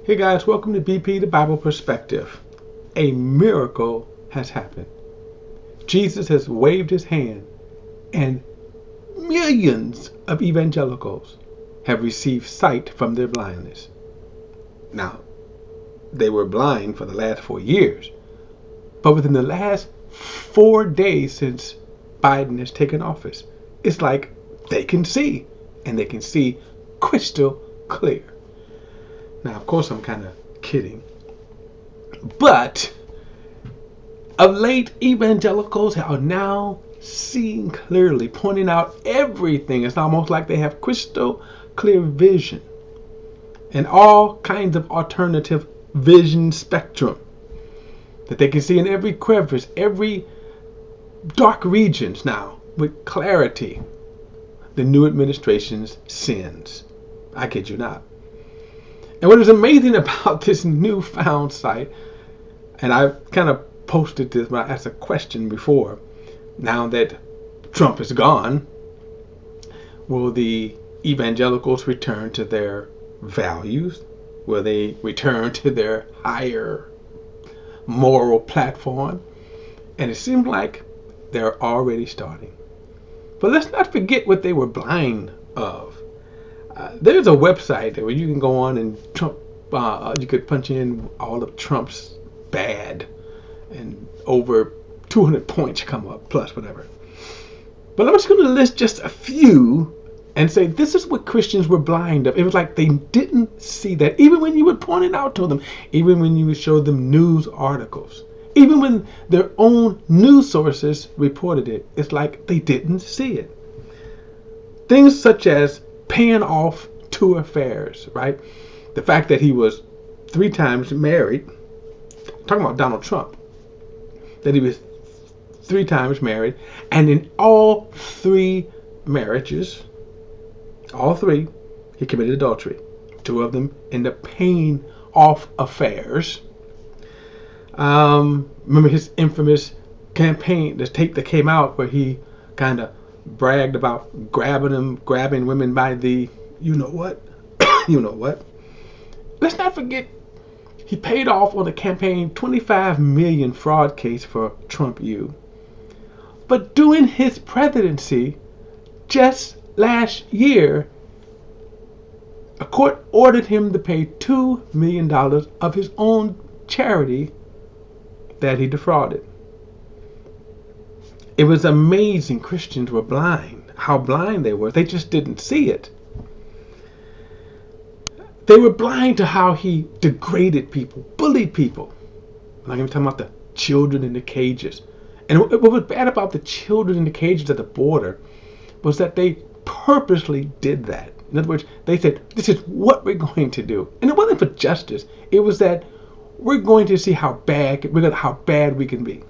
Hey guys, welcome to BP the Bible Perspective. A miracle has happened. Jesus has waved his hand and millions of evangelicals have received sight from their blindness. Now, they were blind for the last 4 years, but within the last 4 days since Biden has taken office, it's like they can see, and they can see crystal clear. Now, of course, I'm kind of kidding. But of late, evangelicals are now seeing clearly, pointing out everything. It's almost like they have crystal clear vision and all kinds of alternative vision spectrum that they can see in every crevice, every dark regions now with clarity. The new administration's sins. I kid you not. And what is amazing about this newfound sight, and I've kind of posted this when I asked a question before, now that Trump is gone, will the evangelicals return to their values? Will they return to their higher moral platform? And it seems like they're already starting. But let's not forget what they were blind of. There's a website where you can go on and Trump. You could punch in all of Trump's bad, and over 200 points come up plus whatever. But I'm just going to list just a few and say this is what Christians were blind of. It was like they didn't see that, even when you would point it out to them, even when you would show them news articles, even when their own news sources reported it. It's like they didn't see it. Things such as paying off tour fares, right? The fact that he was 3 times married, talking about Donald Trump, that he was 3 times married, and in all 3 marriages, all 3, he committed adultery. 2 of them ended up paying off affairs. Remember his infamous campaign, this tape that came out where he kind of bragged about grabbing women by the you know what. Let's not forget he paid off on the campaign $25 million fraud case for Trump U. But during his presidency, just last year, a court ordered him to pay $2 million of his own charity that he defrauded. It was amazing. Christians were blind. How blind they were. They just didn't see it. They were blind to how he degraded people, bullied people. Like I'm talking about the children in the cages. And what was bad about the children in the cages at the border was that they purposely did that. In other words, they said, this is what we're going to do. And it wasn't for justice. It was that we're going to see how bad we can be.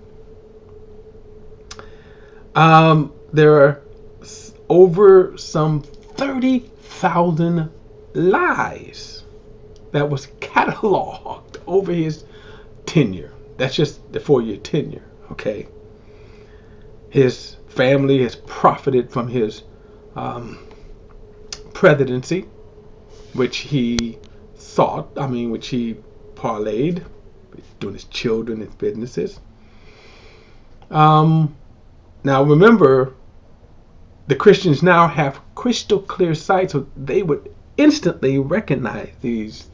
There are over some 30,000 lies that was cataloged over his tenure. That's just the 4-year tenure, okay? His family has profited from his presidency, which he which he parlayed, doing his children, his businesses. Now remember, the Christians now have crystal clear sight, so they would instantly recognize these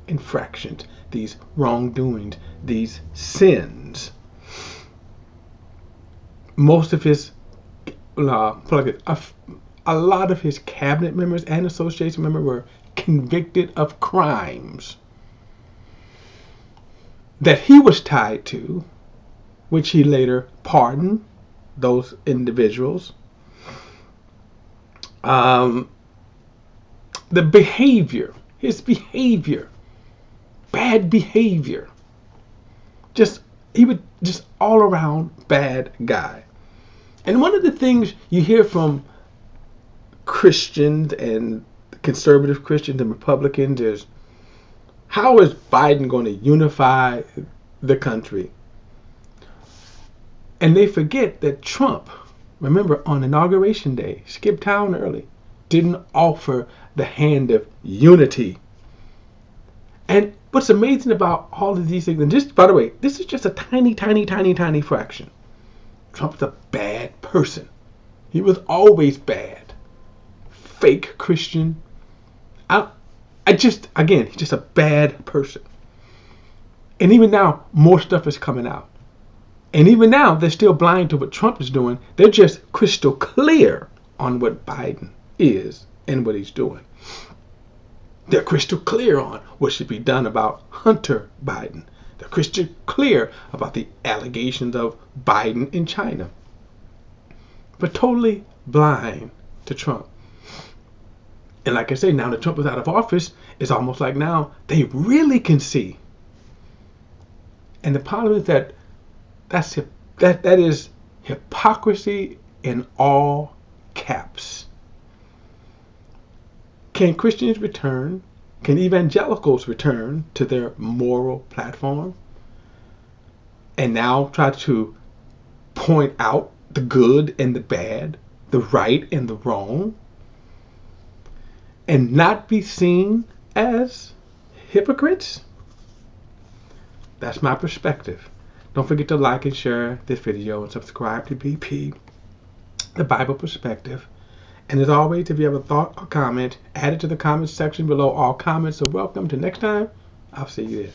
infractions, these wrongdoings, these sins. Most of his, a lot of his cabinet members and association members were convicted of crimes that he was tied to, which he later pardoned those individuals. The behavior, his behavior, bad behavior, he was just all around bad guy. And one of the things you hear from Christians and conservative Christians and Republicans is, how is Biden going to unify the country? And they forget that Trump, remember, on Inauguration Day, skipped town early, didn't offer the hand of unity. And what's amazing about all of these things, and just by the way, this is just a tiny, tiny, tiny, tiny fraction. Trump's a bad person. He was always bad. Fake Christian. He's just a bad person. And even now, more stuff is coming out. And even now, they're still blind to what Trump is doing. They're just crystal clear on what Biden is and what he's doing. They're crystal clear on what should be done about Hunter Biden. They're crystal clear about the allegations of Biden in China. But totally blind to Trump. And like I say, now that Trump is out of office, it's almost like now they really can see. And the problem is that that is hypocrisy in all caps. Can Christians return? Can evangelicals return to their moral platform and now try to point out the good and the bad, the right and the wrong, and not be seen as hypocrites? That's my perspective. Don't forget to like and share this video and subscribe to BP, the Bible Perspective. And as always, if you have a thought or comment, add it to the comments section below. All comments are welcome. Till next time, I'll see you there.